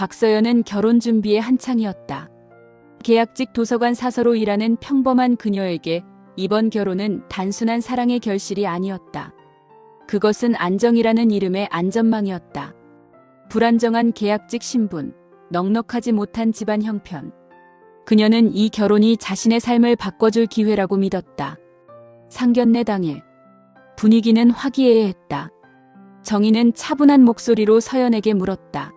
박서연은 결혼 준비에 한창이었다. 계약직 도서관 사서로 일하는 평범한 그녀에게 이번 결혼은 단순한 사랑의 결실이 아니었다. 그것은 안정이라는 이름의 안전망이었다. 불안정한 계약직 신분, 넉넉하지 못한 집안 형편. 그녀는 이 결혼이 자신의 삶을 바꿔줄 기회라고 믿었다. 상견례 당일. 분위기는 화기애애했다. 정희는 차분한 목소리로 서연에게 물었다.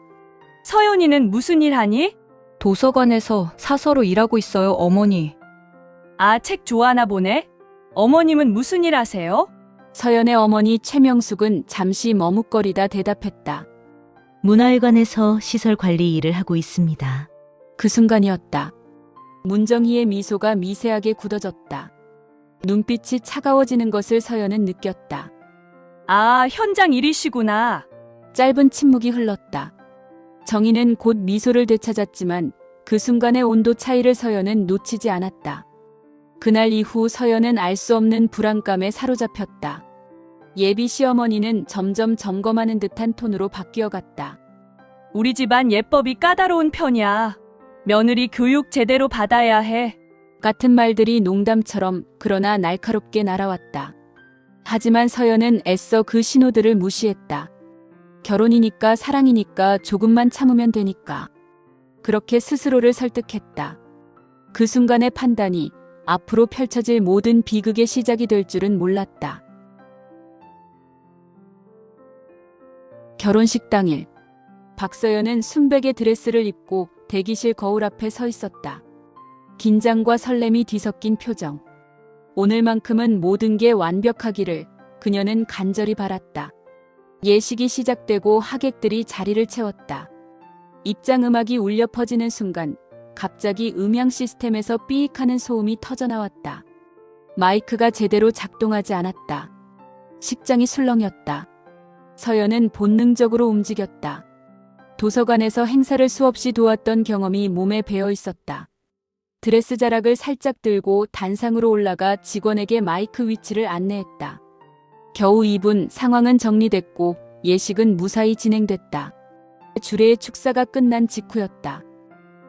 서연이는 무슨 일 하니? 도서관에서 사서로 일하고 있어요, 어머니. 아, 책 좋아하나 보네. 어머님은 무슨 일 하세요? 서연의 어머니 최명숙은 잠시 머뭇거리다 대답했다. 문화회관에서 시설 관리 일을 하고 있습니다. 그 순간이었다. 문정희의 미소가 미세하게 굳어졌다. 눈빛이 차가워지는 것을 서연은 느꼈다. 아, 현장 일이시구나. 짧은 침묵이 흘렀다. 정희는 곧 미소를 되찾았지만 그 순간의 온도 차이를 서연은 놓치지 않았다. 그날 이후 서연은 알 수 없는 불안감에 사로잡혔다. 예비 시어머니는 점점 점검하는 듯한 톤으로 바뀌어갔다. 우리 집안 예법이 까다로운 편이야. 며느리 교육 제대로 받아야 해. 같은 말들이 농담처럼 그러나 날카롭게 날아왔다. 하지만 서연은 애써 그 신호들을 무시했다. 결혼이니까 사랑이니까 조금만 참으면 되니까. 그렇게 스스로를 설득했다. 그 순간의 판단이 앞으로 펼쳐질 모든 비극의 시작이 될 줄은 몰랐다. 결혼식 당일, 박서연은 순백의 드레스를 입고 대기실 거울 앞에 서 있었다. 긴장과 설렘이 뒤섞인 표정. 오늘만큼은 모든 게 완벽하기를 그녀는 간절히 바랐다. 예식이 시작되고 하객들이 자리를 채웠다. 입장 음악이 울려 퍼지는 순간 갑자기 음향 시스템에서 삐익하는 소음이 터져나왔다. 마이크가 제대로 작동하지 않았다. 식장이 술렁였다. 서연은 본능적으로 움직였다. 도서관에서 행사를 수없이 도왔던 경험이 몸에 배어 있었다. 드레스 자락을 살짝 들고 단상으로 올라가 직원에게 마이크 위치를 안내했다. 겨우 2분 상황은 정리됐고 예식은 무사히 진행됐다. 주례의 축사가 끝난 직후였다.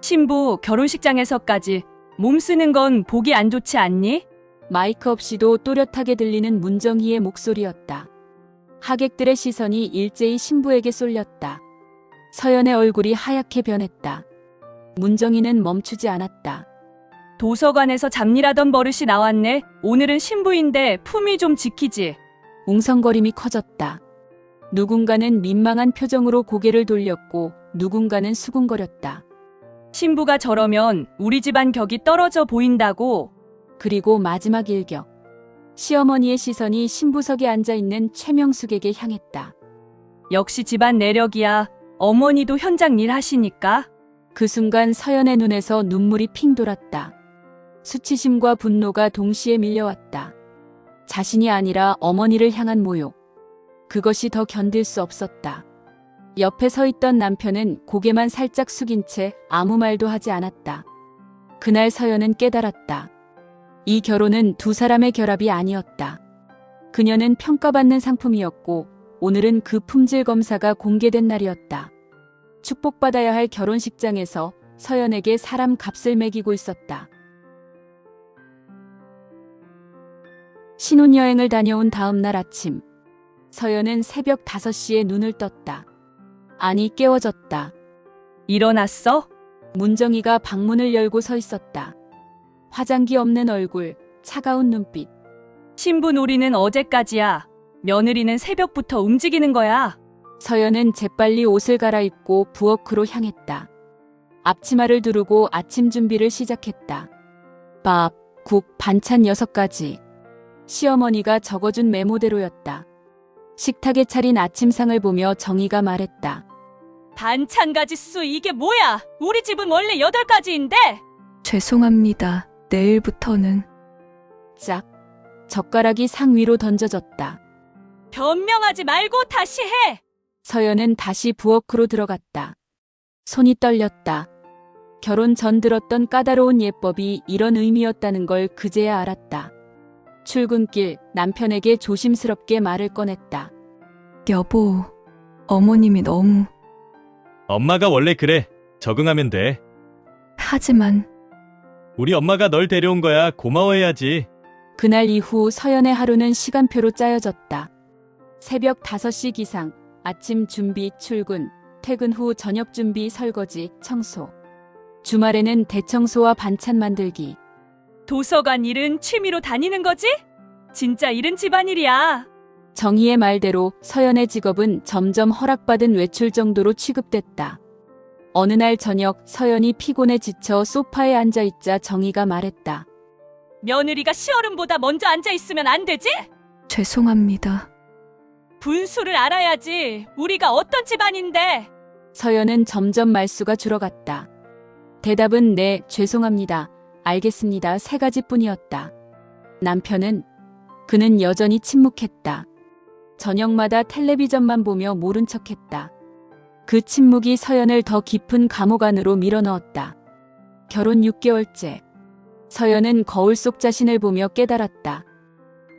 신부 결혼식장에서까지 몸 쓰는 건 보기 안 좋지 않니? 마이크 없이도 또렷하게 들리는 문정희의 목소리였다. 하객들의 시선이 일제히 신부에게 쏠렸다. 서연의 얼굴이 하얗게 변했다. 문정희는 멈추지 않았다. 도서관에서 잡일하던 버릇이 나왔네. 오늘은 신부인데 품위 좀 지키지. 웅성거림이 커졌다. 누군가는 민망한 표정으로 고개를 돌렸고 누군가는 수군거렸다. 신부가 저러면 우리 집안 격이 떨어져 보인다고. 그리고 마지막 일격. 시어머니의 시선이 신부석에 앉아있는 최명숙에게 향했다. 역시 집안 내력이야. 어머니도 현장 일 하시니까. 그 순간 서연의 눈에서 눈물이 핑 돌았다. 수치심과 분노가 동시에 밀려왔다. 자신이 아니라 어머니를 향한 모욕. 그것이 더 견딜 수 없었다. 옆에 서 있던 남편은 고개만 살짝 숙인 채 아무 말도 하지 않았다. 그날 서연은 깨달았다. 이 결혼은 두 사람의 결합이 아니었다. 그녀는 평가받는 상품이었고 오늘은 그 품질 검사가 공개된 날이었다. 축복받아야 할 결혼식장에서 서연에게 사람 값을 매기고 있었다. 신혼여행을 다녀온 다음 날 아침, 서연은 새벽 5시에 눈을 떴다. 아니, 깨워졌다. 일어났어? 문정희가 방문을 열고 서 있었다. 화장기 없는 얼굴, 차가운 눈빛. 신부 놀이는 어제까지야. 며느리는 새벽부터 움직이는 거야. 서연은 재빨리 옷을 갈아입고 부엌으로 향했다. 앞치마를 두르고 아침 준비를 시작했다. 밥, 국, 반찬 6가지. 시어머니가 적어준 메모대로였다. 식탁에 차린 아침상을 보며 정희가 말했다. 반찬 가지수 이게 뭐야? 우리 집은 원래 8가지인데. 죄송합니다. 내일부터는. 짝. 젓가락이 상 위로 던져졌다. 변명하지 말고 다시 해. 서연은 다시 부엌으로 들어갔다. 손이 떨렸다. 결혼 전 들었던 까다로운 예법이 이런 의미였다는 걸 그제야 알았다. 출근길 남편에게 조심스럽게 말을 꺼냈다. 여보, 어머님이 너무. 엄마가 원래 그래. 적응하면 돼. 하지만 우리 엄마가 널 데려온 거야. 고마워해야지. 그날 이후 서연의 하루는 시간표로 짜여졌다. 새벽 5시 기상, 아침 준비, 출근, 퇴근 후 저녁 준비, 설거지, 청소. 주말에는 대청소와 반찬 만들기. 도서관 일은 취미로 다니는 거지? 진짜 일은 집안일이야. 정희의 말대로 서연의 직업은 점점 허락받은 외출 정도로 취급됐다. 어느 날 저녁 서연이 피곤해 지쳐 소파에 앉아있자 정희가 말했다. 며느리가 시어른보다 먼저 앉아있으면 안 되지? 죄송합니다. 분수를 알아야지. 우리가 어떤 집안인데. 서연은 점점 말수가 줄어갔다. 대답은 네, 죄송합니다. 알겠습니다. 3가지뿐이었다. 남편은 그는 여전히 침묵했다. 저녁마다 텔레비전만 보며 모른 척했다. 그 침묵이 서연을 더 깊은 감옥 안으로 밀어넣었다. 결혼 6개월째. 서연은 거울 속 자신을 보며 깨달았다.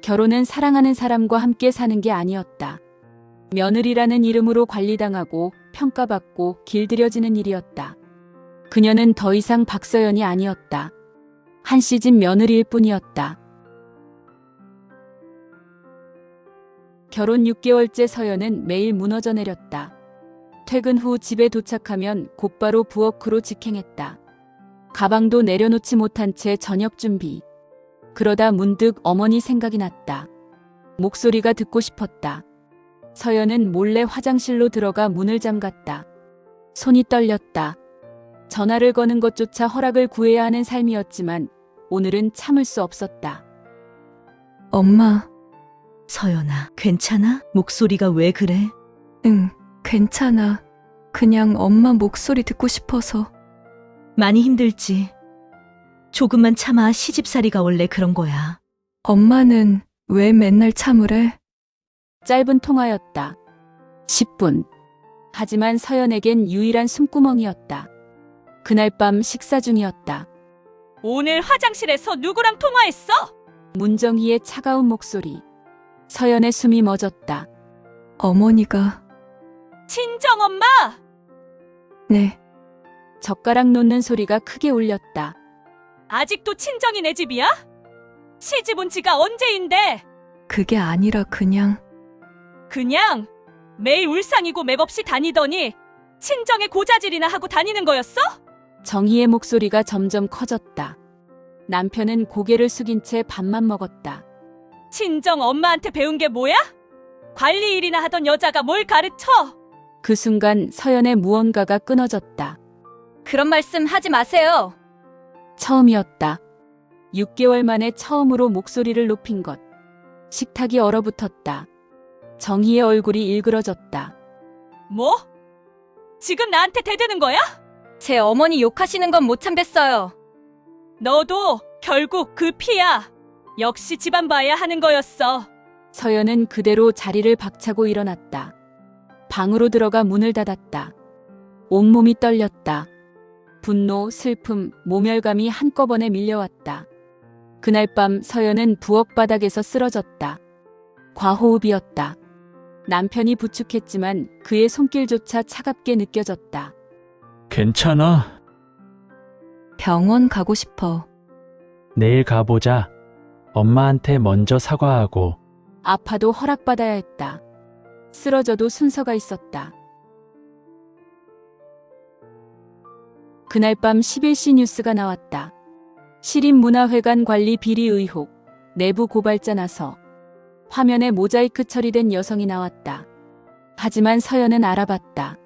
결혼은 사랑하는 사람과 함께 사는 게 아니었다. 며느리라는 이름으로 관리당하고 평가받고 길들여지는 일이었다. 그녀는 더 이상 박서연이 아니었다. 한 시집 며느리일 뿐이었다. 결혼 6개월째 서연은 매일 무너져 내렸다. 퇴근 후 집에 도착하면 곧바로 부엌으로 직행했다. 가방도 내려놓지 못한 채 저녁 준비. 그러다 문득 어머니 생각이 났다. 목소리가 듣고 싶었다. 서연은 몰래 화장실로 들어가 문을 잠갔다. 손이 떨렸다. 전화를 거는 것조차 허락을 구해야 하는 삶이었지만 오늘은 참을 수 없었다. 엄마, 서연아, 괜찮아? 목소리가 왜 그래? 응, 괜찮아. 그냥 엄마 목소리 듣고 싶어서. 많이 힘들지. 조금만 참아. 시집살이가 원래 그런 거야. 엄마는 왜 맨날 참으래? 짧은 통화였다. 10분. 하지만 서연에겐 유일한 숨구멍이었다. 그날 밤 식사 중이었다. 오늘 화장실에서 누구랑 통화했어? 문정희의 차가운 목소리. 서연의 숨이 멎었다. 어머니가. 친정엄마! 네, 젓가락 놓는 소리가 크게 울렸다. 아직도 친정이 내 집이야? 시집 온 지가 언제인데? 그게 아니라 그냥. 그냥 매일 울상이고 맥없이 다니더니 친정에 고자질이나 하고 다니는 거였어? 정희의 목소리가 점점 커졌다. 남편은 고개를 숙인 채 밥만 먹었다. 친정 엄마한테 배운 게 뭐야? 관리 일이나 하던 여자가 뭘 가르쳐? 그 순간 서연의 무언가가 끊어졌다. 그런 말씀 하지 마세요. 처음이었다. 6개월 만에 처음으로 목소리를 높인 것. 식탁이 얼어붙었다. 정희의 얼굴이 일그러졌다. 뭐? 지금 나한테 대드는 거야? 제 어머니 욕하시는 건 못 참겠어요. 너도 결국 그 피야. 역시 집안 봐야 하는 거였어. 서연은 그대로 자리를 박차고 일어났다. 방으로 들어가 문을 닫았다. 온몸이 떨렸다. 분노, 슬픔, 모멸감이 한꺼번에 밀려왔다. 그날 밤 서연은 부엌 바닥에서 쓰러졌다. 과호흡이었다. 남편이 부축했지만 그의 손길조차 차갑게 느껴졌다. 괜찮아. 병원 가고 싶어. 내일 가보자. 엄마한테 먼저 사과하고. 아파도 허락받아야 했다. 쓰러져도 순서가 있었다. 그날 밤 11시 뉴스가 나왔다. 시립문화회관 관리 비리 의혹, 내부 고발자 나서. 화면에 모자이크 처리된 여성이 나왔다. 하지만 서연은 알아봤다.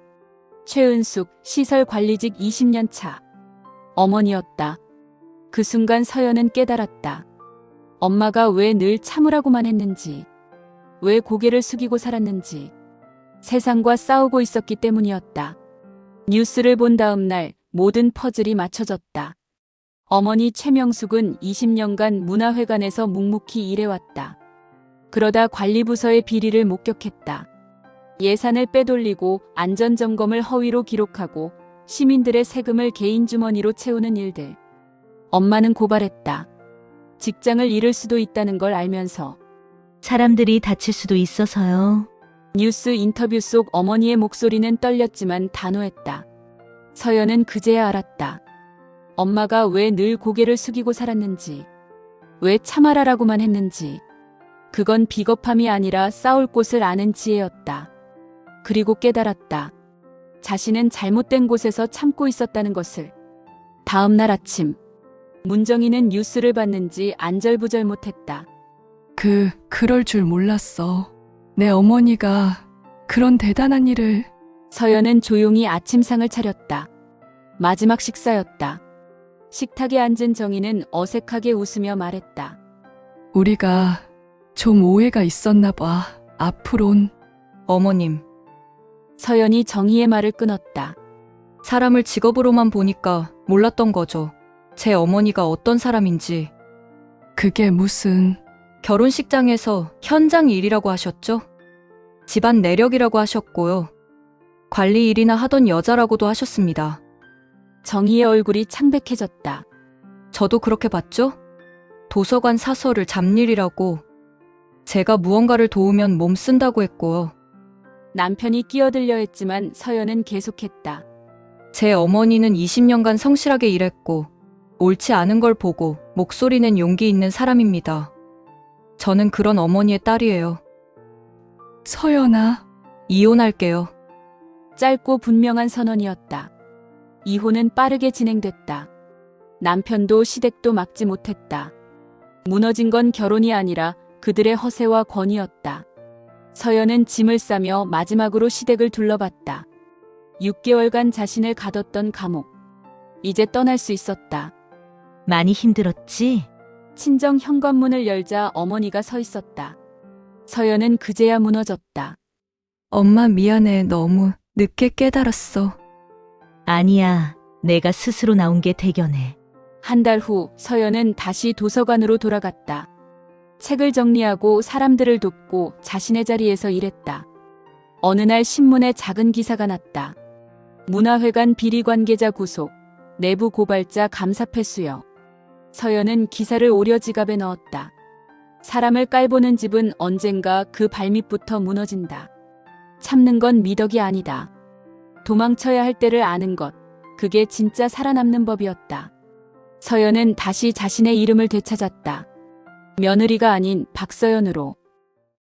최은숙, 시설관리직 20년 차. 어머니였다. 그 순간 서연은 깨달았다. 엄마가 왜 늘 참으라고만 했는지, 왜 고개를 숙이고 살았는지, 세상과 싸우고 있었기 때문이었다. 뉴스를 본 다음 날 모든 퍼즐이 맞춰졌다. 어머니 최명숙은 20년간 문화회관에서 묵묵히 일해왔다. 그러다 관리부서의 비리를 목격했다. 예산을 빼돌리고 안전점검을 허위로 기록하고 시민들의 세금을 개인 주머니로 채우는 일들. 엄마는 고발했다. 직장을 잃을 수도 있다는 걸 알면서. 사람들이 다칠 수도 있어서요. 뉴스 인터뷰 속 어머니의 목소리는 떨렸지만 단호했다. 서연은 그제야 알았다. 엄마가 왜 늘 고개를 숙이고 살았는지, 왜 참아라라고만 했는지. 그건 비겁함이 아니라 싸울 곳을 아는 지혜였다. 그리고 깨달았다. 자신은 잘못된 곳에서 참고 있었다는 것을. 다음 날 아침, 문정희는 뉴스를 봤는지 안절부절 못했다. 그럴 줄 몰랐어. 내 어머니가 그런 대단한 일을. 서연은 조용히 아침상을 차렸다. 마지막 식사였다. 식탁에 앉은 정희는 어색하게 웃으며 말했다. 우리가 좀 오해가 있었나 봐. 앞으론. 어머님, 서연이 정희의 말을 끊었다. 사람을 직업으로만 보니까 몰랐던 거죠. 제 어머니가 어떤 사람인지. 그게 무슨. 결혼식장에서 현장 일이라고 하셨죠? 집안 내력이라고 하셨고요. 관리 일이나 하던 여자라고도 하셨습니다. 정희의 얼굴이 창백해졌다. 저도 그렇게 봤죠? 도서관 사서를 잡일이라고. 제가 무언가를 도우면 몸 쓴다고 했고요. 남편이 끼어들려 했지만 서연은 계속했다. 제 어머니는 20년간 성실하게 일했고 옳지 않은 걸 보고 목소리 낸 용기 있는 사람입니다. 저는 그런 어머니의 딸이에요. 서연아. 이혼할게요. 짧고 분명한 선언이었다. 이혼은 빠르게 진행됐다. 남편도 시댁도 막지 못했다. 무너진 건 결혼이 아니라 그들의 허세와 권위였다. 서연은 짐을 싸며 마지막으로 시댁을 둘러봤다. 6개월간 자신을 가뒀던 감옥. 이제 떠날 수 있었다. 많이 힘들었지? 친정 현관문을 열자 어머니가 서 있었다. 서연은 그제야 무너졌다. 엄마 미안해. 너무 늦게 깨달았어. 아니야. 내가 스스로 나온 게 대견해. 한 달 후 서연은 다시 도서관으로 돌아갔다. 책을 정리하고 사람들을 돕고 자신의 자리에서 일했다. 어느 날 신문에 작은 기사가 났다. 문화회관 비리 관계자 구속, 내부 고발자 감사패 수여. 서연은 기사를 오려 지갑에 넣었다. 사람을 깔보는 집은 언젠가 그 발밑부터 무너진다. 참는 건 미덕이 아니다. 도망쳐야 할 때를 아는 것, 그게 진짜 살아남는 법이었다. 서연은 다시 자신의 이름을 되찾았다. 며느리가 아닌 박서연으로.